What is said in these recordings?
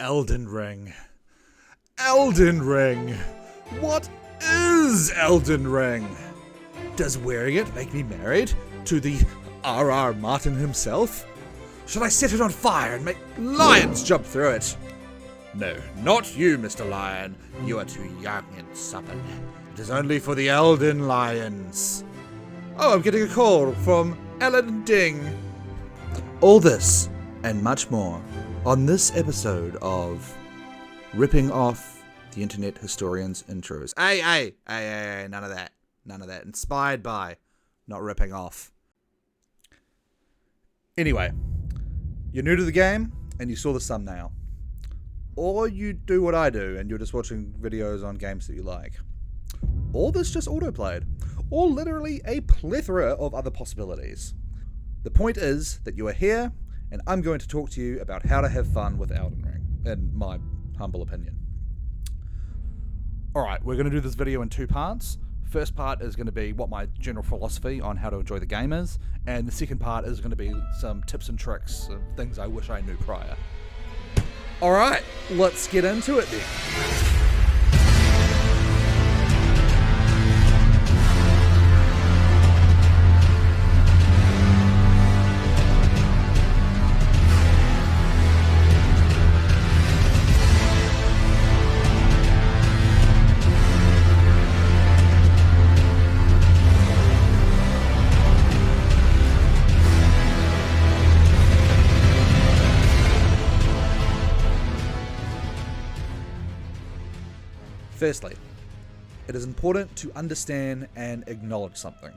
Elden Ring. Elden Ring! What is Elden Ring? Does wearing it make me married to the R.R. Martin himself? Should I set it on fire and make lions jump through it? No, not you, Mr. Lion. You are too young and supple. It is only for the Elden Lions. Oh, I'm getting a call from Ellen Ding. All this and much more on this episode of Ripping Off the Internet Historian's Intros. Hey, none of that. None of that. Inspired by, not ripping off. Anyway, you're new to the game and you saw the thumbnail. Or you do what I do and you're just watching videos on games that you like. Or this just autoplayed. Or literally a plethora of other possibilities. The point is that you are here and I'm going to talk to you about how to have fun with Elden Ring, in my humble opinion. Alright, we're going to do this video in two parts. First part is going to be what my general philosophy on how to enjoy the game is, and the second part is going to be some tips and tricks of things I wish I knew prior. Alright, let's get into it then. Firstly, it is important to understand and acknowledge something.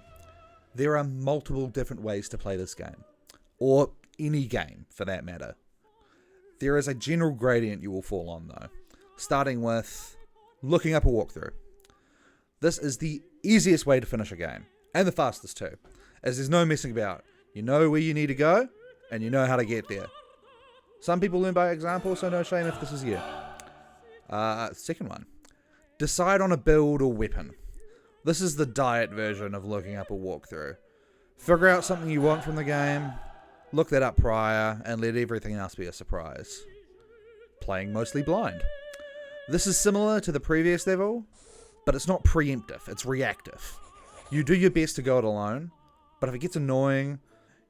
There are multiple different ways to play this game, or any game for that matter. There is a general gradient you will fall on though, starting with looking up a walkthrough. This is the easiest way to finish a game, and the fastest too, as there's no messing about. You know where you need to go, and you know how to get there. Some people learn by example, so no shame if this is you. Second one. Decide on a build or weapon. This is the diet version of looking up a walkthrough. Figure out something you want from the game, look that up prior, and let everything else be a surprise. Playing mostly blind. This is similar to the previous level, but it's not preemptive, it's reactive. You do your best to go it alone, but if it gets annoying,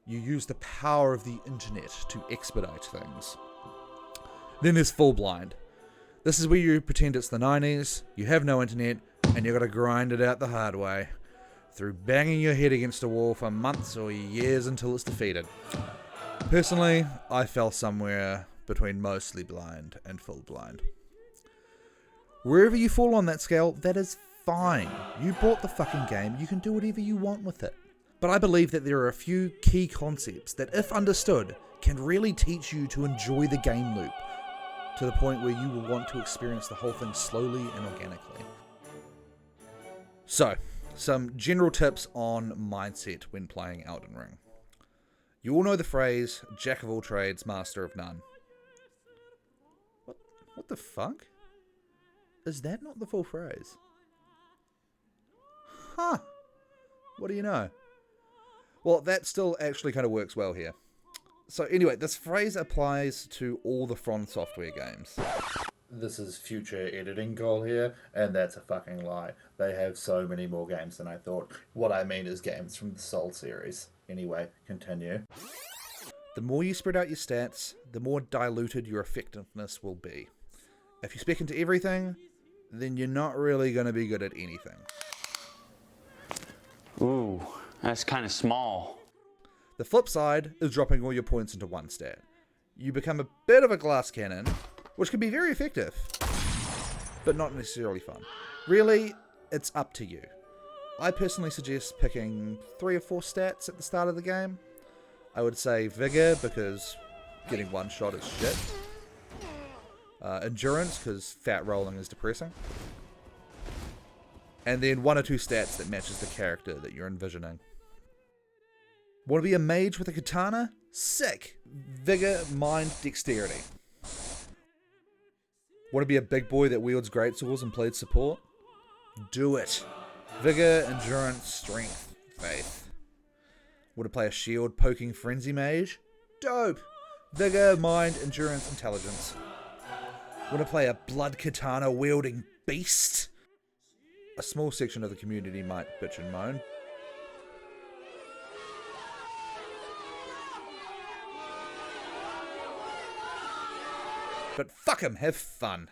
you use the power of the internet to expedite things. Then there's full blind. This is where you pretend it's the 90s, you have no internet, and you gotta grind it out the hard way, through banging your head against a wall for months or years until it's defeated. Personally, I fell somewhere between mostly blind and full blind. Wherever you fall on that scale, that is fine. You bought the fucking game, you can do whatever you want with it. But I believe that there are a few key concepts that, if understood, can really teach you to enjoy the game loop, to the point where you will want to experience the whole thing slowly and organically. So, some general tips on mindset when playing Elden Ring. You all know the phrase, jack of all trades, master of none. What the fuck? Is that not the full phrase? Huh. What do you know? Well, that still actually kind of works well here. So anyway, this phrase applies to all the From Software games. This is future editing goal here, and that's a fucking lie. They have so many more games than I thought. What I mean is games from the Soul series. Anyway, continue. The more you spread out your stats, the more diluted your effectiveness will be. If you spec into everything, then you're not really going to be good at anything. Ooh, that's kind of small. The flip side is dropping all your points into one stat. You become a bit of a glass cannon, which can be very effective, but not necessarily fun. Really, it's up to you. I personally suggest picking 3 or 4 stats at the start of the game. I would say Vigor, because getting one shot is shit. Endurance, because fat rolling is depressing. And then 1 or 2 stats that matches the character that you're envisioning. Want to be a mage with a katana? Sick! Vigor, mind, dexterity. Want to be a big boy that wields greatswords and plays support? Do it! Vigor, endurance, strength, faith. Want to play a shield poking frenzy mage? Dope! Vigor, mind, endurance, intelligence. Want to play a blood katana wielding beast? A small section of the community might bitch and moan. But fuck 'em, have fun.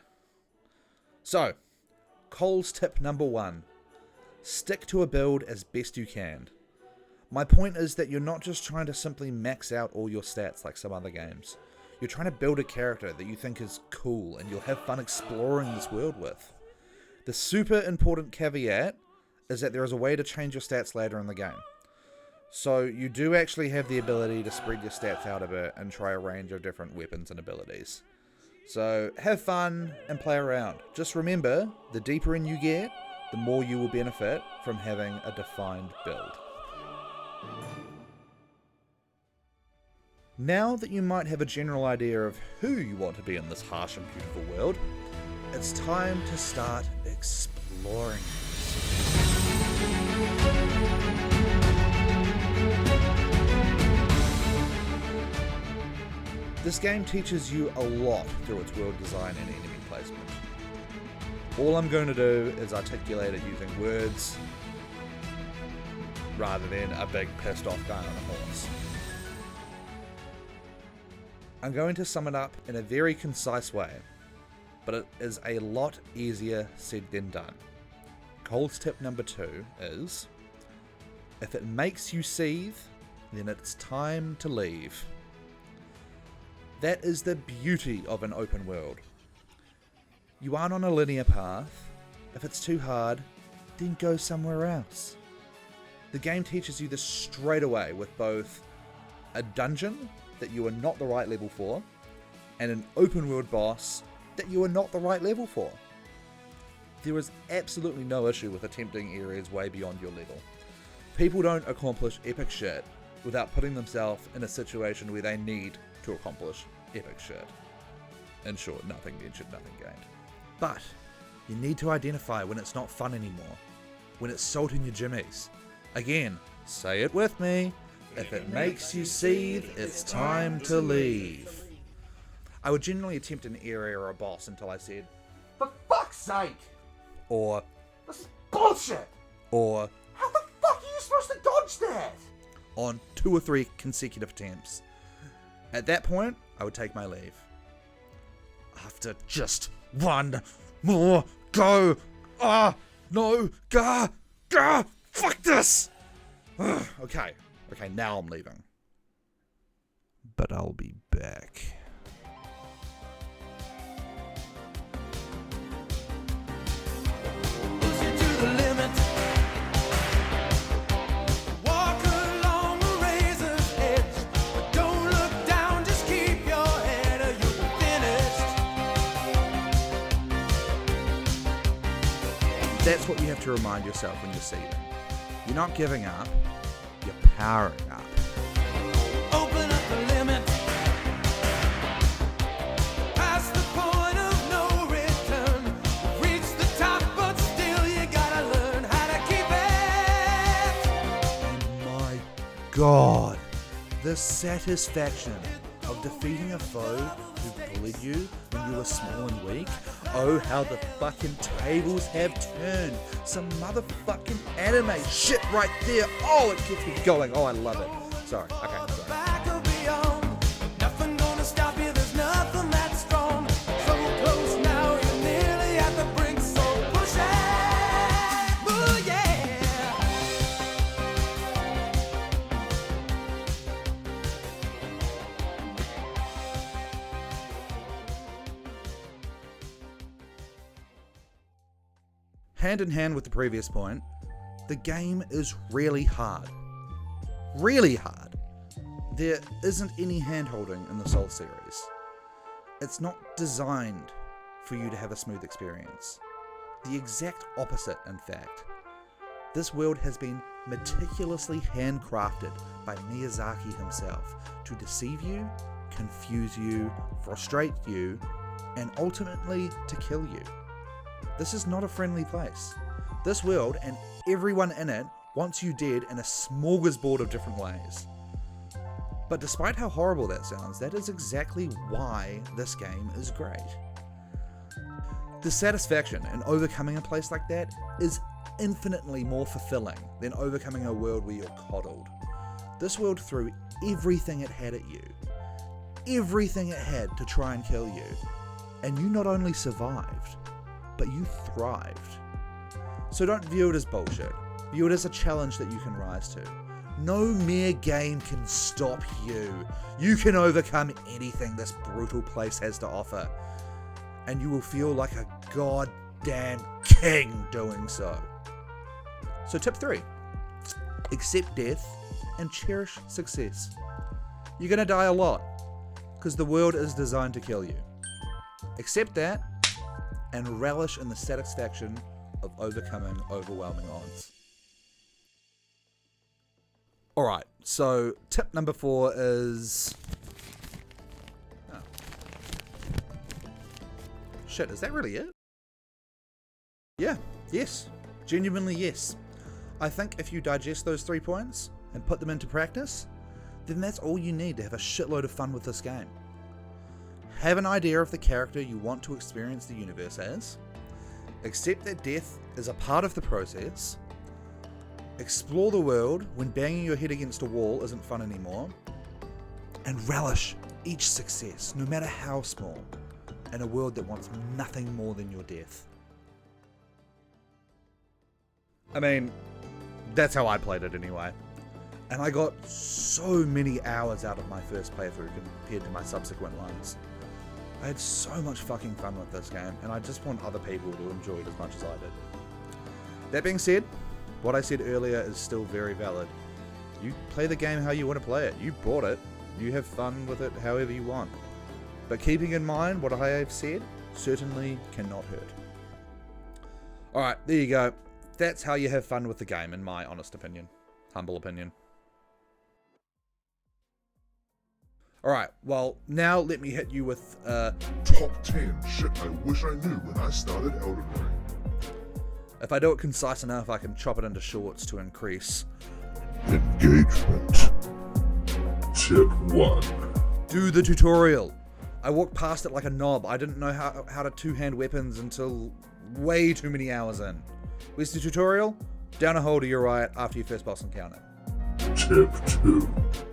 So, Cole's tip number 1. Stick to a build as best you can. My point is that you're not just trying to simply max out all your stats like some other games. You're trying to build a character that you think is cool and you'll have fun exploring this world with. The super important caveat is that there is a way to change your stats later in the game. So you do actually have the ability to spread your stats out a bit and try a range of different weapons and abilities. So have fun and play around. Just remember, the deeper in you get, the more you will benefit from having a defined build. Now that you might have a general idea of who you want to be in this harsh and beautiful world, it's time to start exploring. This game teaches you a lot through its world design and enemy placement. All I'm going to do is articulate it using words rather than a big pissed off guy on a horse. I'm going to sum it up in a very concise way, but it is a lot easier said than done. Cole's tip number 2 is, if it makes you seethe, then it's time to leave. That is the beauty of an open world. You aren't on a linear path. If it's too hard, then go somewhere else. The game teaches you this straight away with both a dungeon that you are not the right level for, and an open world boss that you are not the right level for. There is absolutely no issue with attempting areas way beyond your level. People don't accomplish epic shit without putting themselves in a situation where they need to accomplish epic shit. In short, nothing ventured, nothing gained. But you need to identify when it's not fun anymore, when it's salt in your jimmies. Again, say it with me. If it makes you seethe, it's time to leave. I would generally attempt an area or a boss until I said, "For fuck's sake!" Or, "This is bullshit!" Or, "How the fuck are you supposed to dodge that?" On 2 or 3 consecutive attempts. At that point, I would take my leave. After just one more go. No, fuck this! Okay, now I'm leaving. But I'll be back. That's what you have to remind yourself when you're seething. You're not giving up, you're powering up. Open up the limit. Past the point of no return. Reach the top, but still you gotta learn how to keep it. Oh my god. The satisfaction of defeating a foe who bullied you when you were small and weak. Oh, how the fucking tables have turned. Some motherfucking anime shit right there. Oh, it gets me going. Oh, I love it. Sorry. Okay, sorry. Back or beyond. Nothing gonna stop you. There's nothing that's strong. So close now, you're nearly at the brink. So push it. Ooh, yeah. Hand in hand with the previous point, the game is really hard. Really hard. There isn't any hand-holding in the Soul series. It's not designed for you to have a smooth experience. The exact opposite, in fact. This world has been meticulously handcrafted by Miyazaki himself to deceive you, confuse you, frustrate you, and ultimately to kill you. This is not a friendly place. This world and everyone in it wants you dead in a smorgasbord of different ways. But despite how horrible that sounds, that is exactly why this game is great. The satisfaction in overcoming a place like that is infinitely more fulfilling than overcoming a world where you're coddled. This world threw everything it had at you, everything it had to try and kill you, and you not only survived, but you thrived. So don't view it as bullshit, view it as a challenge that you can rise to. No mere game can stop you. You can overcome anything this brutal place has to offer, and you will feel like a goddamn king doing so. So tip 3, accept death and cherish success. You're gonna die a lot, because the world is designed to kill you. Accept that, and relish in the satisfaction of overcoming overwhelming odds. Alright, so tip number 4 is... Oh. Shit, is that really it? Yeah, yes. Genuinely yes. I think if you digest those 3 points and put them into practice, then that's all you need to have a shitload of fun with this game. Have an idea of the character you want to experience the universe as. Accept that death is a part of the process. Explore the world when banging your head against a wall isn't fun anymore. And relish each success, no matter how small, in a world that wants nothing more than your death. I mean, that's how I played it anyway. And I got so many hours out of my first playthrough compared to my subsequent ones. I had so much fucking fun with this game, and I just want other people to enjoy it as much as I did. That being said, what I said earlier is still very valid. You play the game how you want to play it. You bought it. You have fun with it however you want. But keeping in mind what I have said certainly cannot hurt. Alright, there you go. That's how you have fun with the game, in my honest opinion. Humble opinion. Alright, well, now let me hit you with Top 10 shit I wish I knew when I started Elden Ring. If I do it concise enough, I can chop it into shorts to increase Engagement. Tip 1. do the tutorial. I walked past it like a knob. I didn't know how to two-hand weapons until way too many hours in. Where's the tutorial? Down a hole to your right after your first boss encounter. Tip 2.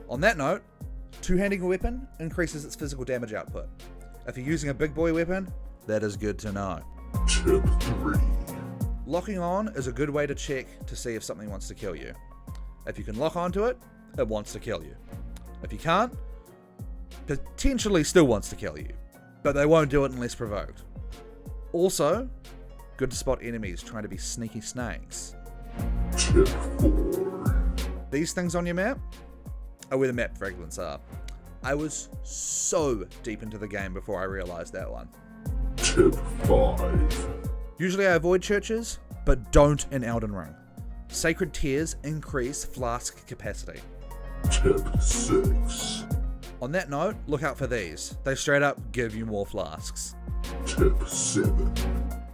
On that note, two-handing a weapon increases its physical damage output. If you're using a big boy weapon, that is good to know. Tip 3. Locking on is a good way to check to see if something wants to kill you. If you can lock onto it, it wants to kill you. If you can't, potentially still wants to kill you, but they won't do it unless provoked. Also, good to spot enemies trying to be sneaky snakes. Tip 4. These things on your map are where the map fragments are. I was so deep into the game before I realized that one. Tip 5. Usually I avoid churches, but don't in Elden Ring. Sacred tears increase flask capacity. Tip 6. On that note, look out for these. They straight up give you more flasks. Tip 7.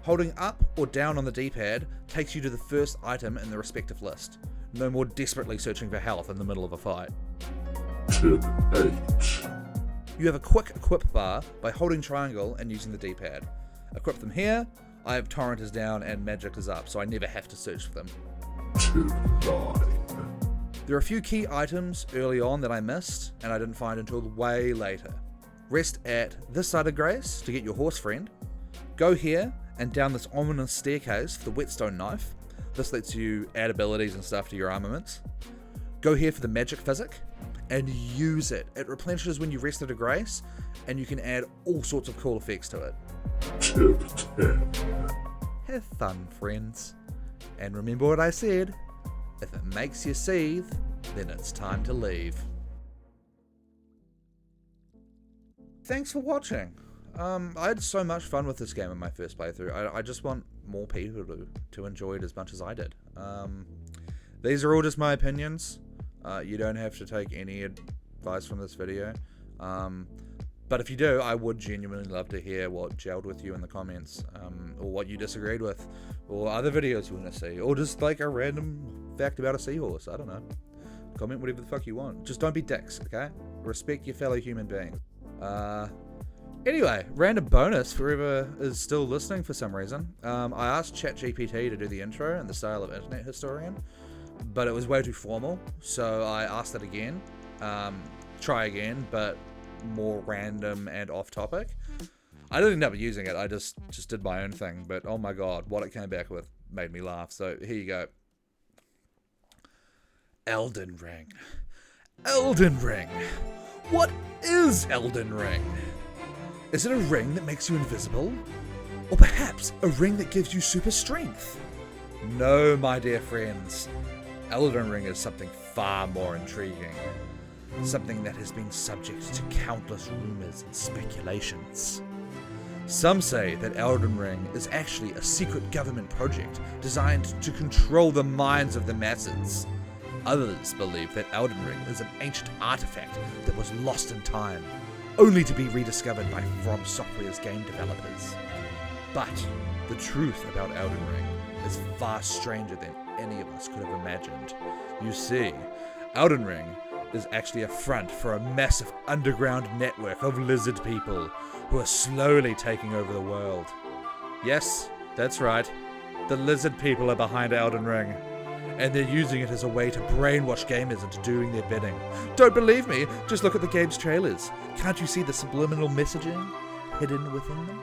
Holding up or down on the D-pad takes you to the first item in the respective list. No more desperately searching for health in the middle of a fight. Tip 8. You have a quick equip bar by holding triangle and using the D-pad. Equip them here, I have torrent is down and magic is up, so I never have to search for them. Tip 9. There are a few key items early on that I missed and I didn't find until way later. Rest at this side of Grace to get your horse friend. Go here and down this ominous staircase for the whetstone knife. This lets you add abilities and stuff to your armaments. Go here for the magic physic and use it. It replenishes when you rest at a Grace and you can add all sorts of cool effects to it. Tip 10. Have fun, friends. And remember what I said, if it makes you seethe, then it's time to leave. Thanks for watching. I had so much fun with this game in my first playthrough. I just want more people to enjoy it as much as I did. These are all just my opinions. You don't have to take any advice from this video. But if you do, I would genuinely love to hear what gelled with you in the comments, or what you disagreed with, or other videos you want to see, or just like a random fact about a seahorse. I don't know. Comment whatever the fuck you want. Just don't be dicks, okay? Respect your fellow human beings. Anyway, random bonus for whoever is still listening for some reason. I asked ChatGPT to do the intro in the style of Internet Historian, but it was way too formal, so I asked it again. Try again, but more random and off topic. I didn't end up using it, I just did my own thing, but oh my god, what it came back with made me laugh. So here you go. Elden Ring. Elden Ring. What is Elden Ring? Is it a ring that makes you invisible? Or perhaps a ring that gives you super strength? No, my dear friends. Elden Ring is something far more intriguing. Something that has been subject to countless rumors and speculations. Some say that Elden Ring is actually a secret government project designed to control the minds of the masses. Others believe that Elden Ring is an ancient artifact that was lost in time, only to be rediscovered by From Software's game developers. But the truth about Elden Ring is far stranger than any of us could have imagined. You see, Elden Ring is actually a front for a massive underground network of lizard people who are slowly taking over the world. Yes, that's right. The lizard people are behind Elden Ring, and they're using it as a way to brainwash gamers into doing their bidding. Don't believe me? Just look at the game's trailers. Can't you see the subliminal messaging hidden within them?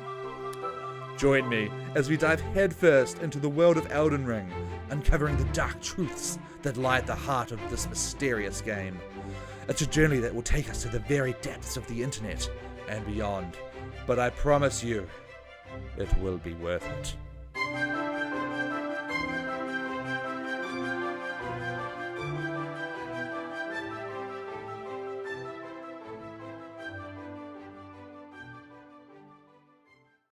Join me as we dive headfirst into the world of Elden Ring, uncovering the dark truths that lie at the heart of this mysterious game. It's a journey that will take us to the very depths of the internet and beyond, but I promise you, it will be worth it.